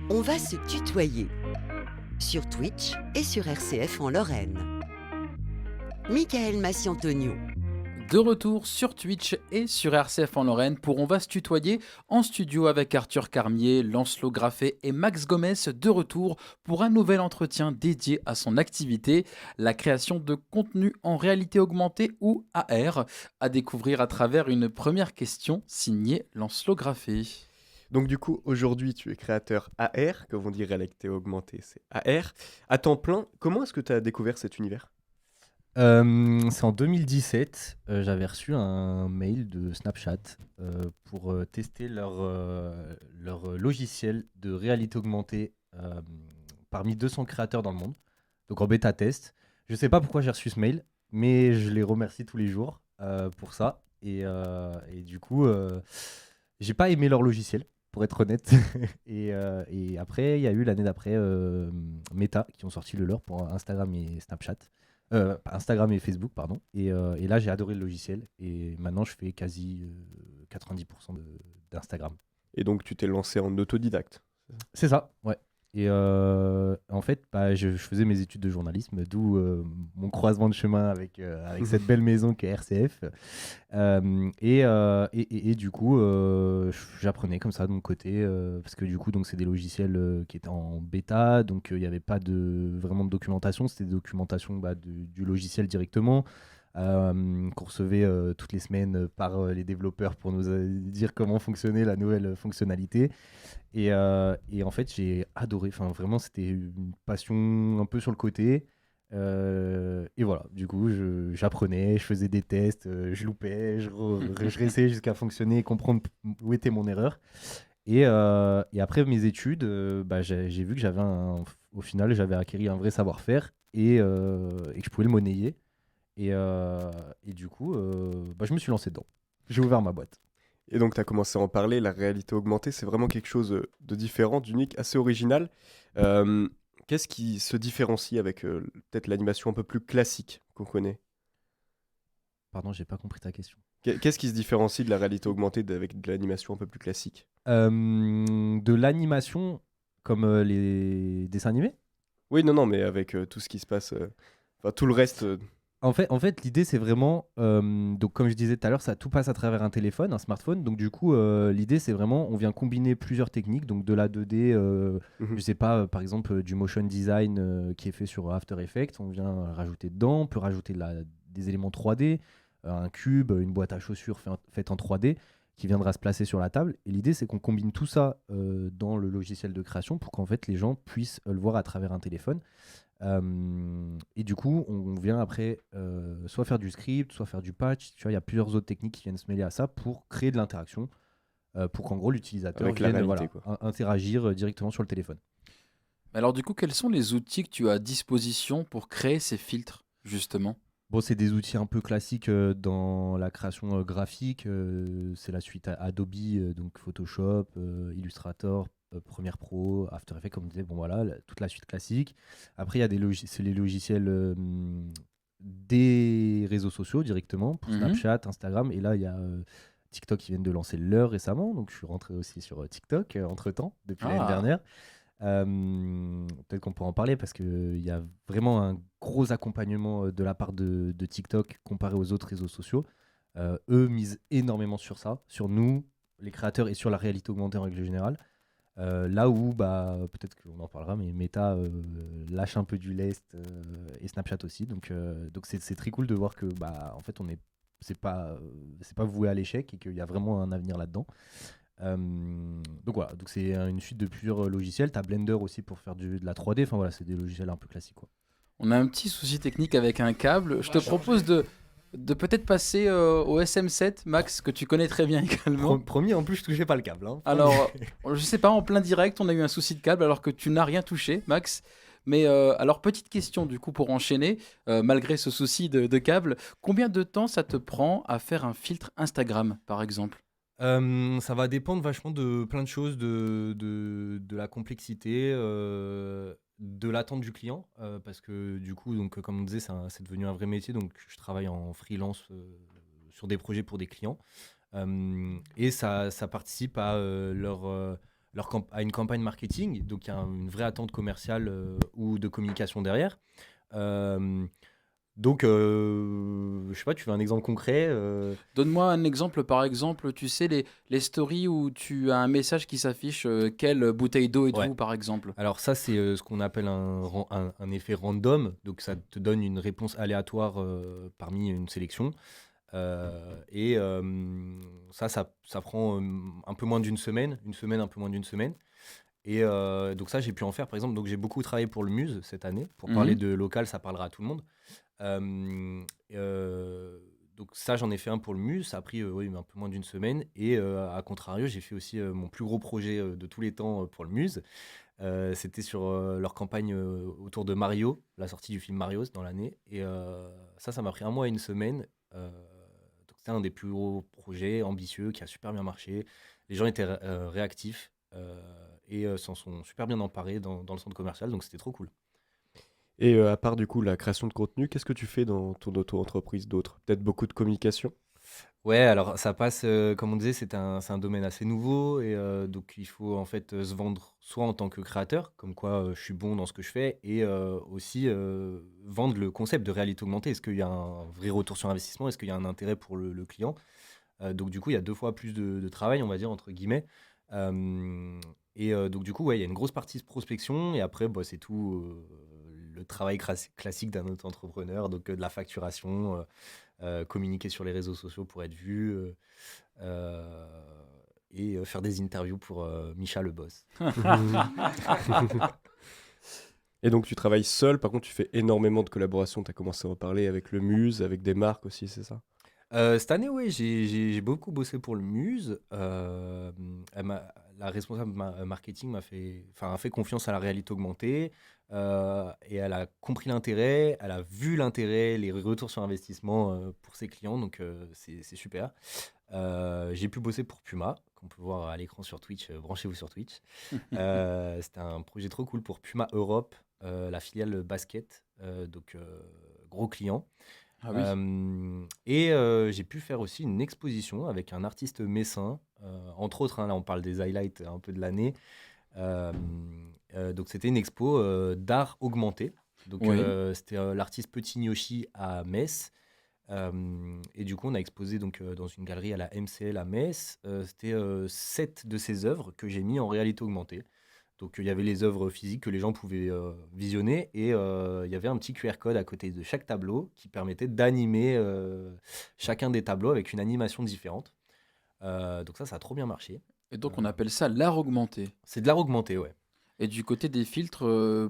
On va se tutoyer sur Twitch et sur RCF en Lorraine. Michael Massiantonio. De retour sur Twitch et sur RCF en Lorraine pour On va se tutoyer en studio avec Arthur Carmier, Lancelot Graffet et Max Gomez de retour pour un nouvel entretien dédié à son activité, la création de contenu en réalité augmentée ou AR, à découvrir à travers une première question signée Lancelot Graffet. Donc du coup, aujourd'hui, tu es créateur AR, comme on dit réalité augmentée, c'est AR. À temps plein, comment est-ce que tu as découvert cet univers? C'est en 2017, j'avais reçu un mail de Snapchat pour tester leur logiciel de réalité augmentée parmi 200 créateurs dans le monde, donc en bêta test. Je sais pas pourquoi j'ai reçu ce mail, mais je les remercie tous les jours pour ça. Et du coup, j'ai pas aimé leur logiciel, pour être honnête. Et après, il y a eu l'année d'après Meta qui ont sorti le leur pour Instagram et Snapchat. Pas Instagram et Facebook, pardon. Et là, j'ai adoré le logiciel. Et maintenant, je fais quasi 90% d'Instagram. Et donc tu t'es lancé en autodidacte. C'est ça, ouais. Et en fait, bah, je faisais mes études de journalisme, d'où mon croisement de chemin avec cette belle maison qu'est RCF. Et du coup, j'apprenais comme ça de mon côté, parce que du coup, donc, c'est des logiciels qui étaient en bêta, donc il n'y avait pas vraiment de documentation, c'était des documentations du logiciel directement. Qu'on recevait toutes les semaines par les développeurs pour nous dire comment fonctionnait la nouvelle fonctionnalité. Et en fait, j'ai adoré. Enfin, vraiment, c'était une passion un peu sur le côté. Et voilà, du coup, j'apprenais, je faisais des tests, je loupais, je réessayais jusqu'à fonctionner et comprendre où était mon erreur. Et après mes études, bah, j'ai vu que au final, j'avais acquis un vrai savoir-faire et que je pouvais le monnayer. Et du coup, bah, je me suis lancé dedans. J'ai ouvert ma boîte. Et donc tu as commencé à en parler, la réalité augmentée, c'est vraiment quelque chose de différent, d'unique, assez original. Euh, Qu'est-ce qui se différencie avec peut-être l'animation un peu plus classique qu'on connaît? Pardon, j'ai pas compris ta question. Qu'est-ce qui se différencie de la réalité augmentée avec de l'animation un peu plus classique? De l'animation comme les dessins animés. Oui, non, non, mais avec tout ce qui se passe, enfin tout le reste. En fait, l'idée, c'est vraiment, donc comme je disais tout à l'heure, ça tout passe à travers un téléphone, un smartphone. Donc du coup, l'idée, c'est vraiment, on vient combiner plusieurs techniques, donc de la 2D, je Mhm. sais pas, par exemple, du motion design qui est fait sur After Effects, on vient rajouter dedans, on peut rajouter des éléments 3D, un cube, une boîte à chaussures faite en 3D qui viendra se placer sur la table. Et l'idée, c'est qu'on combine tout ça dans le logiciel de création pour qu'en fait, les gens puissent le voir à travers un téléphone. Et du coup, on vient après soit faire du script, soit faire du patch. Tu vois, il y a plusieurs autres techniques qui viennent se mêler à ça pour créer de l'interaction, pour qu'en gros l'utilisateur Avec la vienne réalité, quoi. interagir directement sur le téléphone. Alors du coup, quels sont les outils que tu as à disposition pour créer ces filtres, justement? Bon, c'est des outils un peu classiques dans la création graphique. C'est la suite Adobe, donc Photoshop, Illustrator, Premiere Pro, After Effects, comme on disait. Bon, voilà, toute la suite classique. Après, il y a c'est les logiciels des réseaux sociaux directement, pour Mhm. Snapchat, Instagram. Et là, il y a TikTok qui viennent de lancer leur récemment. Donc, je suis rentré aussi sur TikTok entre-temps, depuis l'année Ah, dernière. Peut-être qu'on pourra en parler parce qu'il y a vraiment un gros accompagnement de la part de TikTok comparé aux autres réseaux sociaux. Eux misent énormément sur ça, sur nous, les créateurs, et sur la réalité augmentée en règle générale. Là où, bah, peut-être qu'on en parlera, mais Meta lâche un peu du lest et Snapchat aussi. Donc c'est très cool de voir que, bah, en fait, c'est pas voué à l'échec et qu'il y a vraiment un avenir là-dedans. Donc voilà, donc c'est une suite de plusieurs logiciels. Tu as Blender aussi pour faire de la 3D. Enfin voilà, c'est des logiciels un peu classiques, quoi. on a un petit souci technique avec un câble. Je te propose de peut-être passer au SM7, Max, que tu connais très bien également. Promis, en plus, je touchais pas le câble, hein. Promis. Alors, je sais pas, en plein direct, on a eu un souci de câble alors que tu n'as rien touché, Max. Mais alors, petite question du coup pour enchaîner, malgré ce souci de câble, combien de temps ça te prend à faire un filtre Instagram, par exemple? Ça va dépendre vachement de plein de choses, de la complexité, de l'attente du client, parce que du coup, donc, comme on disait, c'est devenu un vrai métier, donc je travaille en freelance sur des projets pour des clients. Et ça participe à à une campagne marketing, donc il y a une vraie attente commerciale ou de communication derrière. Euh, donc, je sais pas, tu veux un exemple concret Donne-moi un exemple, par exemple, tu sais, les stories où tu as un message qui s'affiche, quelle bouteille d'eau Ouais. êtes-vous, par exemple? Alors ça, c'est ce qu'on appelle un effet random. Donc ça te donne une réponse aléatoire parmi une sélection. Ça prend un peu moins d'une semaine, un peu moins d'une semaine. Et donc ça, j'ai pu en faire, par exemple. Donc j'ai beaucoup travaillé pour le Muse cette année. Pour parler Mhm. de local, ça parlera à tout le monde. Euh, donc ça, j'en ai fait un pour le Muse. Ça a pris oui, un peu moins d'une semaine. Et à contrario, j'ai fait aussi mon plus gros projet de tous les temps pour le Muse. C'était sur leur campagne autour de Mario, la sortie du film Mario dans l'année. Et ça m'a pris 1 mois et 1 semaine. Donc c'était un des plus gros projets ambitieux qui a super bien marché. Les gens étaient réactifs et s'en sont super bien emparés dans le centre commercial. Donc c'était trop cool. Et à part du coup la création de contenu, qu'est-ce que tu fais dans ton auto-entreprise d'autre? Peut-être beaucoup de communication? Ouais, alors ça passe, comme on disait, c'est un domaine assez nouveau et donc il faut en fait se vendre soit en tant que créateur, comme quoi je suis bon dans ce que je fais, et aussi vendre le concept de réalité augmentée. Est-ce qu'il y a un vrai retour sur investissement? Est-ce qu'il y a un intérêt pour le client? Donc du coup, il y a 2 fois plus de travail, on va dire, entre guillemets. Donc du coup, ouais, il y a une grosse partie de prospection et après, bah, c'est tout le travail classique d'un auto-entrepreneur, donc de la facturation, communiquer sur les réseaux sociaux pour être vu euh, et faire des interviews pour Micha le boss. Et donc tu travailles seul, par contre tu fais énormément de collaborations, tu as commencé à en parler avec le Muse, avec des marques aussi, c'est ça? Cette année, oui, j'ai beaucoup bossé pour le Muse. La responsable marketing a fait confiance à la réalité augmentée et elle a compris l'intérêt, elle a vu l'intérêt, les retours sur investissement pour ses clients, donc c'est super. J'ai pu bosser pour Puma, qu'on peut voir à l'écran sur Twitch. Branchez-vous sur Twitch. C'était un projet trop cool pour Puma Europe, la filiale basket, gros client. Ah oui. J'ai pu faire aussi une exposition avec un artiste messin, entre autres, hein, là on parle des highlights un peu de l'année. Euh, donc c'était une expo d'art augmenté. Donc Oui. c'était l'artiste Petit Nyoshi à Metz. Et du coup on a exposé donc, dans une galerie à la MCL à Metz. C'était 7 de ses œuvres que j'ai mis en réalité augmentée. Donc il y avait les œuvres physiques que les gens pouvaient visionner et il y avait un petit QR code à côté de chaque tableau qui permettait d'animer chacun des tableaux avec une animation différente. Donc ça a trop bien marché. Et Euh, donc, on appelle ça l'art augmenté. c'est de l'art augmenté, ouais. Et du côté des filtres,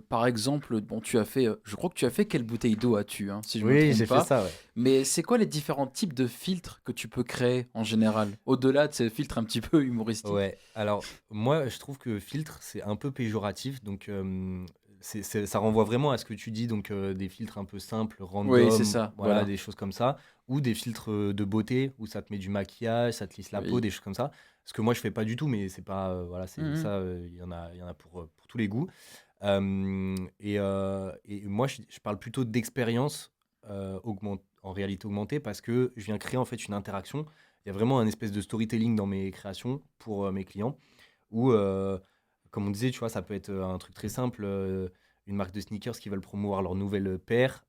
par exemple, bon, je crois que tu as fait quelle bouteille d'eau as-tu, hein, si je me Oui, trompe j'ai fait pas. ça, ouais. Mais c'est quoi les différents types de filtres que tu peux créer en général, au-delà de ces filtres un petit peu humoristiques? Ouais, alors moi je trouve que filtre c'est un peu péjoratif, donc ça renvoie vraiment à ce que tu dis, donc des filtres un peu simples, Oui, c'est random, ça, voilà, voilà. des choses comme ça, ou des filtres de beauté où ça te met du maquillage, ça te lisse la peau, Oui. des choses comme ça. Ce que moi je fais pas du tout, mais c'est pas, voilà, c'est Mhm. ça, il y en a pour tous les goûts. Et moi je parle plutôt d'expérience en réalité augmentée parce que je viens créer en fait une interaction. Il y a vraiment un espèce de storytelling dans mes créations pour mes clients où, comme on disait, tu vois, ça peut être un truc très simple. Une marque de sneakers qui veulent promouvoir leur nouvelle paire.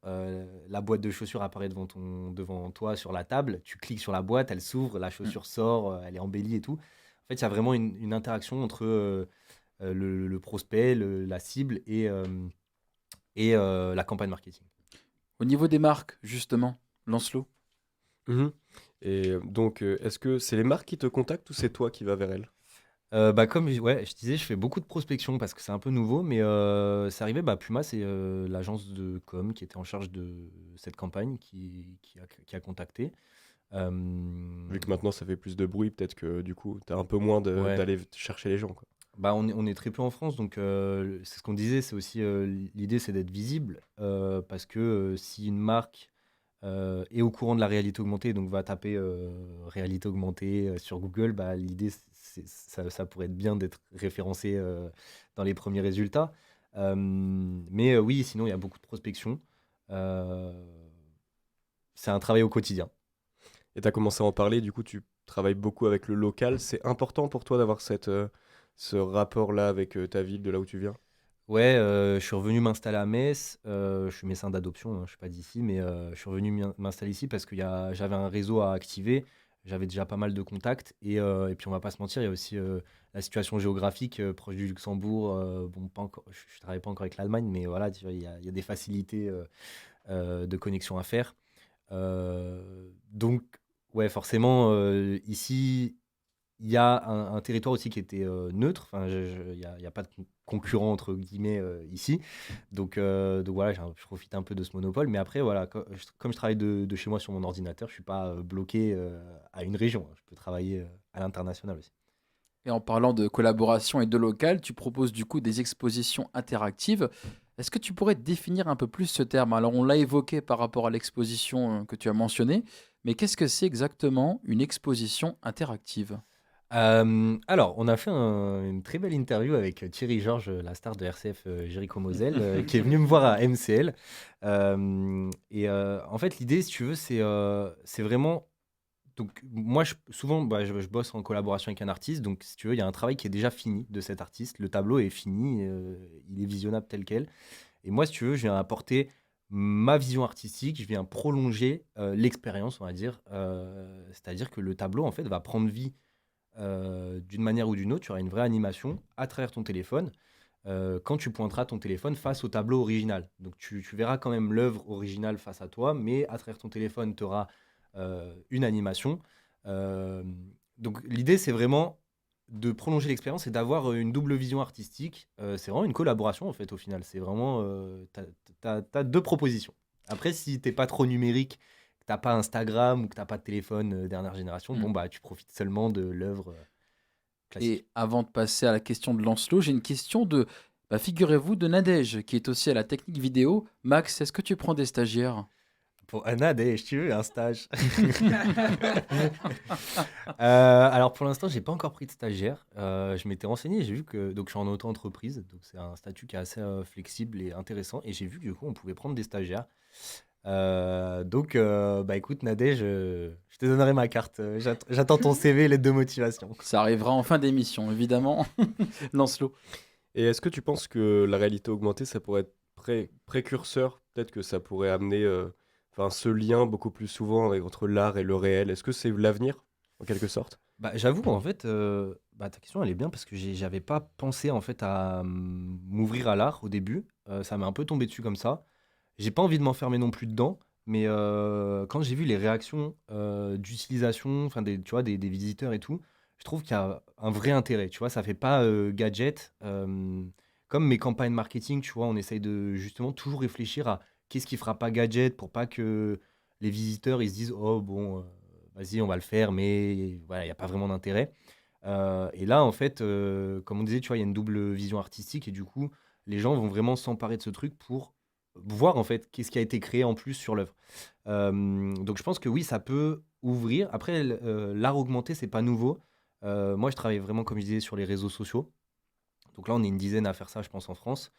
La boîte de chaussures apparaît devant toi sur la table. Tu cliques sur la boîte, elle s'ouvre, la Mm. chaussure sort, elle est embellie et tout. En fait, il y a vraiment une interaction entre le prospect, la cible et la campagne marketing. Au niveau des marques, justement, Lancelot. Mhm. Et donc est-ce que c'est les marques qui te contactent ou c'est toi qui vas vers elles? Comme ouais, je disais, je fais beaucoup de prospection parce que c'est un peu nouveau, mais c'est arrivé, Puma, c'est l'agence de com qui était en charge de cette campagne qui a contacté. Euh, Vu que maintenant ça fait plus de bruit, peut-être que du coup t'as un peu moins ouais, d'aller chercher les gens, quoi. on est très peu en France, donc c'est ce qu'on disait, c'est aussi l'idée, c'est d'être visible parce que si une marque est au courant de la réalité augmentée, donc va taper réalité augmentée sur Google, l'idée, ça pourrait être bien d'être référencé dans les premiers résultats. Mais oui, sinon, il y a beaucoup de prospection. Euh, c'est un travail au quotidien. Et tu as commencé à en parler, du coup tu travailles beaucoup avec le local. C'est important pour toi d'avoir ce rapport-là avec ta ville, de là où tu viens? Ouais, je suis revenu m'installer à Metz. Je suis messin d'adoption, hein, je suis pas d'ici, mais je suis revenu m'installer ici parce que j'avais un réseau à activer. J'avais déjà pas mal de contacts et puis on va pas se mentir, il y a aussi la situation géographique proche du Luxembourg. Bon, pas encore, je travaille pas encore avec l'Allemagne, mais voilà, tu vois, il y a des facilités de connexion à faire. Donc, ouais, forcément, ici, il y a un territoire aussi qui était neutre. Enfin, il y a pas de concurrent entre guillemets ici. Donc voilà, je profite un peu de ce monopole. Mais après, voilà, comme je travaille de chez moi sur mon ordinateur, je suis pas bloqué à une région. Je peux travailler à l'international aussi. Et en parlant de collaboration et de local, tu proposes du coup des expositions interactives. Est-ce que tu pourrais définir un peu plus ce terme? Alors, on l'a évoqué par rapport à l'exposition que tu as mentionnée, mais qu'est-ce que c'est exactement une exposition interactive? Alors, on a fait une très belle interview avec Thierry Georges, la star de RCF, Jericho Moselle, qui est venu me voir à MCL. En fait, l'idée, si tu veux, c'est vraiment. Donc, moi, souvent, bah, je bosse en collaboration avec un artiste. Donc, si tu veux, il y a un travail qui est déjà fini de cet artiste. Le tableau est fini, il est visionnable tel quel. Et moi, si tu veux, je viens apporter ma vision artistique, je viens prolonger l'expérience, on va dire. C'est-à-dire que le tableau, en fait, va prendre vie d'une manière ou d'une autre. Tu auras une vraie animation à travers ton téléphone quand tu pointeras ton téléphone face au tableau original. Donc, tu verras quand même l'œuvre originale face à toi, mais à travers ton téléphone, tu auras une animation. Euh, donc, l'idée, c'est vraiment de prolonger l'expérience et d'avoir une double vision artistique. C'est vraiment une collaboration, en fait, au final. C'est vraiment. T'as deux propositions. Après, si t'es pas trop numérique, que t'as pas Instagram ou que t'as pas de téléphone dernière génération, Mm. bon, bah, tu profites seulement de l'œuvre classique. Et avant de passer à la question de Lancelot, j'ai une question bah, figurez-vous, de Nadège, qui est aussi à la technique vidéo. Max, est-ce que tu prends des stagiaires? Pour Anna, si tu veux, un stage. Alors pour l'instant, j'ai pas encore pris de stagiaire. Je m'étais renseigné, j'ai vu que donc je suis en auto-entreprise, donc c'est un statut qui est assez flexible et intéressant. Et j'ai vu que du coup, on pouvait prendre des stagiaires. Bah écoute, Nadège, je te donnerai ma carte. J'attends ton CV, lettre de motivation. Ça arrivera en fin d'émission, évidemment. Lancelot. Et est-ce que tu penses que la réalité augmentée, ça pourrait être précurseur? Peut-être que ça pourrait amener enfin, ce lien beaucoup plus souvent entre l'art et le réel. Est-ce que c'est l'avenir, en quelque sorte? Bah, j'avoue, en fait, bah, ta question, elle est bien parce que j'avais pas pensé en fait à m'ouvrir à l'art au début. Ça m'est un peu tombé dessus comme ça. J'ai pas envie de m'enfermer non plus dedans, mais quand j'ai vu les réactions d'utilisation, enfin tu vois, des visiteurs et tout, je trouve qu'il y a un vrai intérêt. Tu vois, ça fait pas gadget. Comme mes campagnes marketing, tu vois, on essaye de justement toujours réfléchir à qu'est-ce qui fera pas gadget pour pas que les visiteurs ils se disent oh bon, vas-y, on va le faire, mais voilà, il n'y a pas vraiment d'intérêt. Et là, en fait, comme on disait, tu vois, il y a une double vision artistique et du coup, les gens vont vraiment s'emparer de ce truc pour voir en fait qu'est-ce qui a été créé en plus sur l'œuvre. Donc je pense que oui, ça peut ouvrir. Après, l'art augmenté, c'est pas nouveau. Moi, je travaille vraiment, comme je disais, sur les réseaux sociaux. Donc là, on est une dizaine à faire ça, je pense, en France.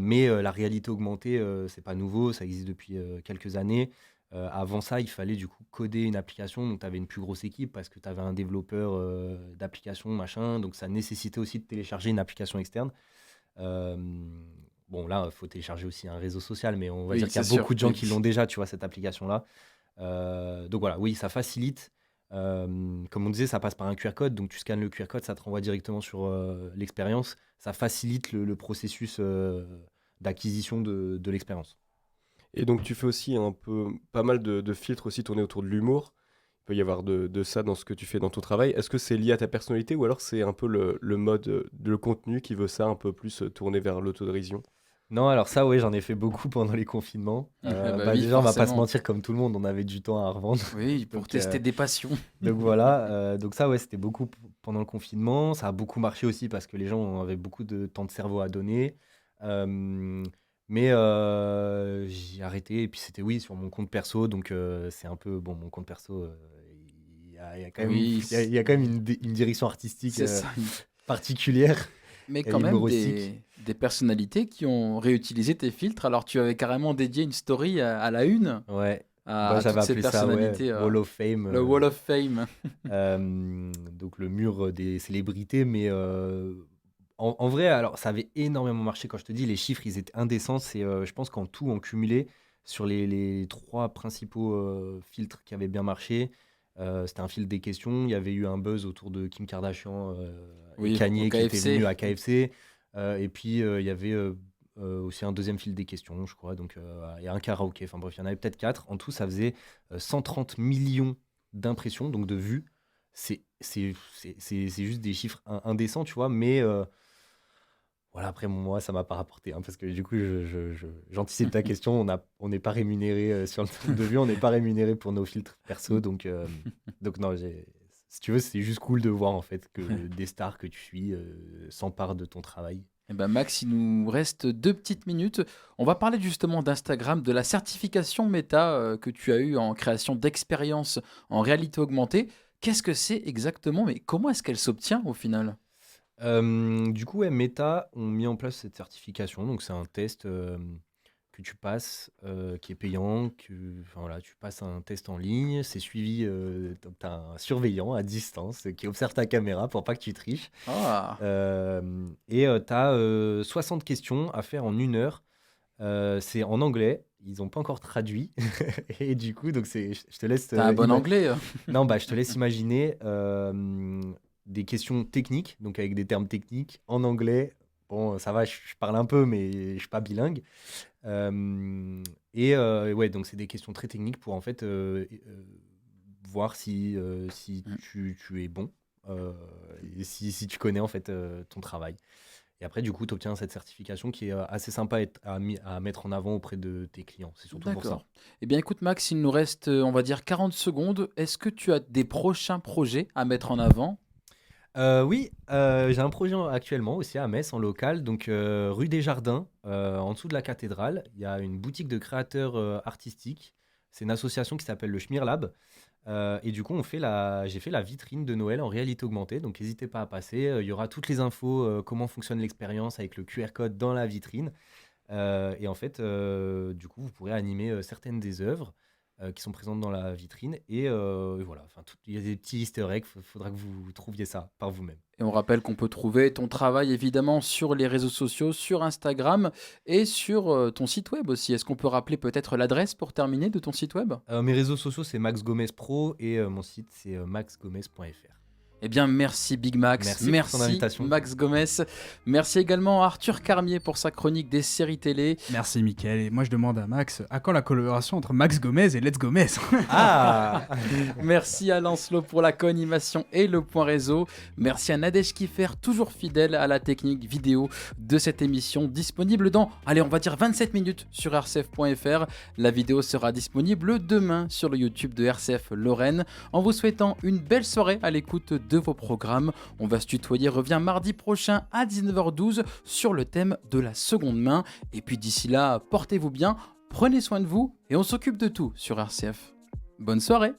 Mais la réalité augmentée, c'est pas nouveau, ça existe depuis quelques années. Avant ça, il fallait du coup coder une application, donc tu avais une plus grosse équipe parce que tu avais un développeur d'application, machin, donc ça nécessitait aussi de télécharger une application externe. Euh, bon, là, il faut télécharger aussi un réseau social, mais on va Oui, dire qu'il y c'est a sûr. beaucoup de gens Oui. qui l'ont déjà, tu vois, cette application-là. Donc voilà, oui, ça facilite. Comme on disait, ça passe par un QR code, donc tu scannes le QR code, ça te renvoie directement sur l'expérience. Ça facilite le processus d'acquisition de l'expérience. Et donc tu fais aussi un peu pas mal de filtres aussi tournés autour de l'humour. Il peut y avoir de ça dans ce que tu fais dans ton travail. Est-ce que c'est lié à ta personnalité ou alors c'est un peu le mode, le contenu qui veut ça un peu plus tourné vers l'autodérision? Non, alors ça, oui, j'en ai fait beaucoup pendant les confinements. Bah Bah, oui, déjà, on va pas se forcément. mentir, comme tout le monde, on avait du temps à revendre. Oui, pour Donc, tester des passions. donc voilà, donc ça, ouais, c'était beaucoup pendant le confinement. Ça a beaucoup marché aussi parce que les gens avaient beaucoup de temps de cerveau à donner. Euh, mais j'ai arrêté et puis c'était oui sur mon compte perso, donc c'est un peu bon mon compte perso. Il y a quand même, Oui, il y a quand même une direction artistique c'est ça. particulière Mais et quand même humoristique. des personnalités qui ont réutilisé tes filtres. Alors tu avais carrément dédié une story à la une Ouais, à, bah, à toutes j'avais ces appelé ça ouais, personnalités. Wall of Fame. Le Wall of Fame. Donc le mur des célébrités, mais En vrai, alors ça avait énormément marché. Quand je te dis, les chiffres, ils étaient indécents. Je pense qu'en tout, en cumulé, sur les trois principaux filtres qui avaient bien marché, c'était un filtre des questions. Il y avait eu un buzz autour de Kim Kardashian et Oui, au Kanye qui était KFC. venu à KFC. Et puis, il y avait aussi un deuxième filtre des questions, je crois. Donc, et un karaoké. Enfin bref, il y en avait peut-être quatre. En tout, ça faisait 130 millions d'impressions, donc de vues. C'est juste des chiffres indécents, tu vois. Mais voilà, après, moi, ça m'a pas rapporté, hein, parce que du coup, j'anticipe ta question. On n'est pas rémunéré sur le nombre de vues, on n'est pas rémunéré pour nos filtres perso. Donc non, si tu veux, c'est juste cool de voir en fait que des stars que tu suis s'emparent de ton travail. Eh ben Max, il nous reste 2 petites minutes. On va parler justement d'Instagram, de la certification Meta que tu as eue en création d'expériences en réalité augmentée. Qu'est-ce que c'est exactement, mais comment est-ce qu'elle s'obtient au final? Du coup, ouais, Meta ont mis en place cette certification. Donc, c'est un test que tu passes, qui est payant. Enfin, voilà, tu passes un test en ligne. C'est suivi. Donc, tu as un surveillant à distance qui observe ta caméra pour pas que tu triches. Ah, Et tu as 60 questions à faire en 1 heure. C'est en anglais. Ils n'ont pas encore traduit. Et du coup, donc je te laisse. t'as un bon anglais. Non, bah, je te laisse imaginer des questions techniques, donc avec des termes techniques en anglais. Bon, ça va, je parle un peu, mais je suis pas bilingue. Ouais, donc c'est des questions très techniques pour en fait voir si Mm. tu es bon et si tu connais en fait ton travail. Et après, du coup, tu obtiens cette certification qui est assez sympa à mettre en avant auprès de tes clients. C'est surtout pour ça. D'accord. Eh bien, écoute, Max, il nous reste, on va dire, 40 secondes. Est-ce que tu as des prochains projets à mettre en avant? Oui, j'ai un projet actuellement aussi à Metz, en local, donc rue des Jardins, en dessous de la cathédrale. Il y a une boutique de créateurs artistiques. C'est une association qui s'appelle le Schmirlab. Et du coup, j'ai fait la vitrine de Noël en réalité augmentée. Donc, n'hésitez pas à passer. Il y aura toutes les infos, comment fonctionne l'expérience avec le QR code dans la vitrine. Et en fait, du coup, vous pourrez animer certaines des œuvres qui sont présentes dans la vitrine. Et voilà, enfin, il y a des petits easter eggs. Il faudra que vous trouviez ça par vous-même. Et on rappelle qu'on peut trouver ton travail évidemment sur les réseaux sociaux, sur Instagram et sur ton site web aussi. Est-ce qu'on peut rappeler peut-être l'adresse pour terminer de ton site web? Mes réseaux sociaux, c'est Max Gomez Pro et mon site, c'est maxgomez.fr. Eh bien, merci Big Max, Merci pour ton invitation. Max Gomez. Merci également à Arthur Carmier pour sa chronique des séries télé. Merci Mickaël. Et moi je demande à Max, à quand la collaboration entre Max Gomez et Let's Gomez? Ah Merci à Lancelot pour la co-animation et le point réseau. Merci à Nadège Kiffer, toujours fidèle à la technique vidéo de cette émission, disponible dans, allez, on va dire 27 minutes sur rcf.fr. La vidéo sera disponible demain sur le YouTube de RCF Lorraine. En vous souhaitant une belle soirée à l'écoute de vos programmes. On va se tutoyer, revient mardi prochain à 19h12 sur le thème de la seconde main. Et puis d'ici là, portez-vous bien, prenez soin de vous et on s'occupe de tout sur RCF. Bonne soirée!